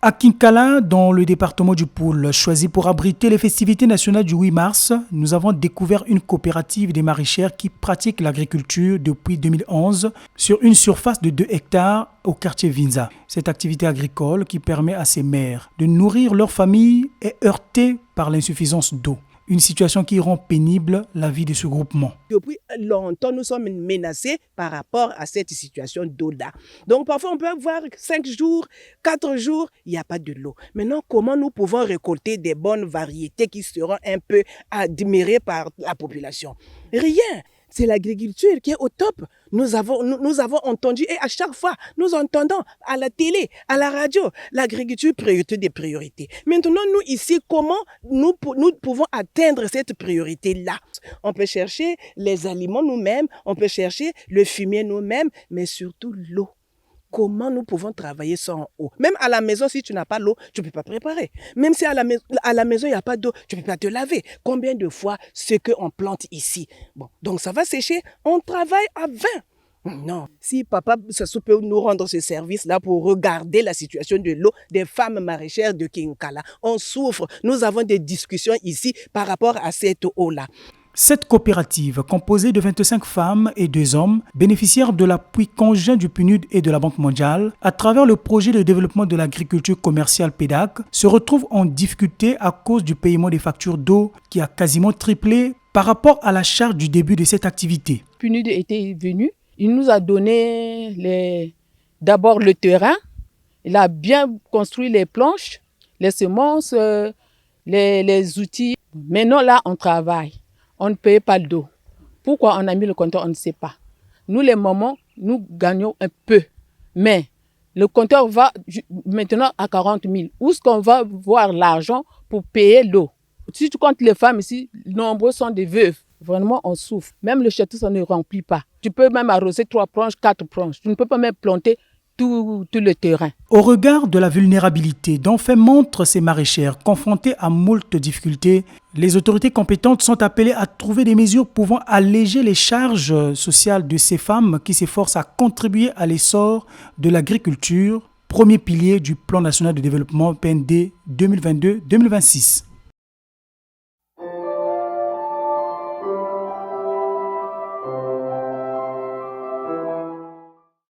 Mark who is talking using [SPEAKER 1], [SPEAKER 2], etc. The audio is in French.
[SPEAKER 1] À Kinkala, dans le département du Poul, choisi pour abriter les festivités nationales du 8 mars, nous avons découvert une coopérative des maraîchères qui pratique l'agriculture depuis 2011 sur une surface de 2 hectares au quartier Vinza. Cette activité agricole qui permet à ces mères de nourrir leur famille est heurtée par l'insuffisance d'eau. Une situation qui rend pénible la vie de ce groupement.
[SPEAKER 2] Depuis longtemps, nous sommes menacés par rapport à cette situation d'eau-là. Donc parfois, on peut avoir 5 jours, 4 jours, il n'y a pas de l'eau. Maintenant, comment nous pouvons récolter des bonnes variétés qui seront un peu admirées par la population? Rien. C'est l'agriculture qui est au top. Nous avons entendu, et à chaque fois, nous entendons à la télé, à la radio, l'agriculture priorité des priorités. Maintenant, nous ici, comment nous pouvons atteindre cette priorité-là? On peut chercher les aliments nous-mêmes, on peut chercher le fumier nous-mêmes, mais surtout l'eau. Comment nous pouvons travailler sans eau? Même à la maison, si tu n'as pas l'eau, tu ne peux pas préparer. Même si à la maison, il n'y a pas d'eau, tu ne peux pas te laver. Combien de fois ce qu'on plante ici? Bon, donc ça va sécher, on travaille à 20. Non, si papa Sassou peut nous rendre ce service-là pour regarder la situation de l'eau des femmes maraîchères de Kinkala, on souffre. Nous avons des discussions ici par rapport à cette eau-là.
[SPEAKER 1] Cette coopérative, composée de 25 femmes et 2 hommes, bénéficiaires de l'appui conjoint du PNUD et de la Banque mondiale, à travers le projet de développement de l'agriculture commerciale PEDAC, se retrouve en difficulté à cause du paiement des factures d'eau qui a quasiment triplé par rapport à la charge du début de cette activité.
[SPEAKER 3] PNUD était venu, il nous a donné d'abord le terrain, il a bien construit les planches, les semences, les outils. Maintenant là, on travaille. On ne paye pas d'eau. Pourquoi on a mis le compteur, on ne sait pas. Nous, les mamans, nous gagnons un peu. Mais le compteur va maintenant à 40 000. Où est-ce qu'on va voir l'argent pour payer l'eau? Si tu comptes les femmes ici, nombreux sont des veuves. Vraiment, on souffre. Même le château, ça ne remplit pas. Tu peux même arroser 3 planches, 4 planches. Tu ne peux pas même planter tout le terrain.
[SPEAKER 1] Au regard de la vulnérabilité dont fait montre ces maraîchères confrontées à moult difficultés, les autorités compétentes sont appelées à trouver des mesures pouvant alléger les charges sociales de ces femmes qui s'efforcent à contribuer à l'essor de l'agriculture, premier pilier du plan national de développement PND 2022-2026.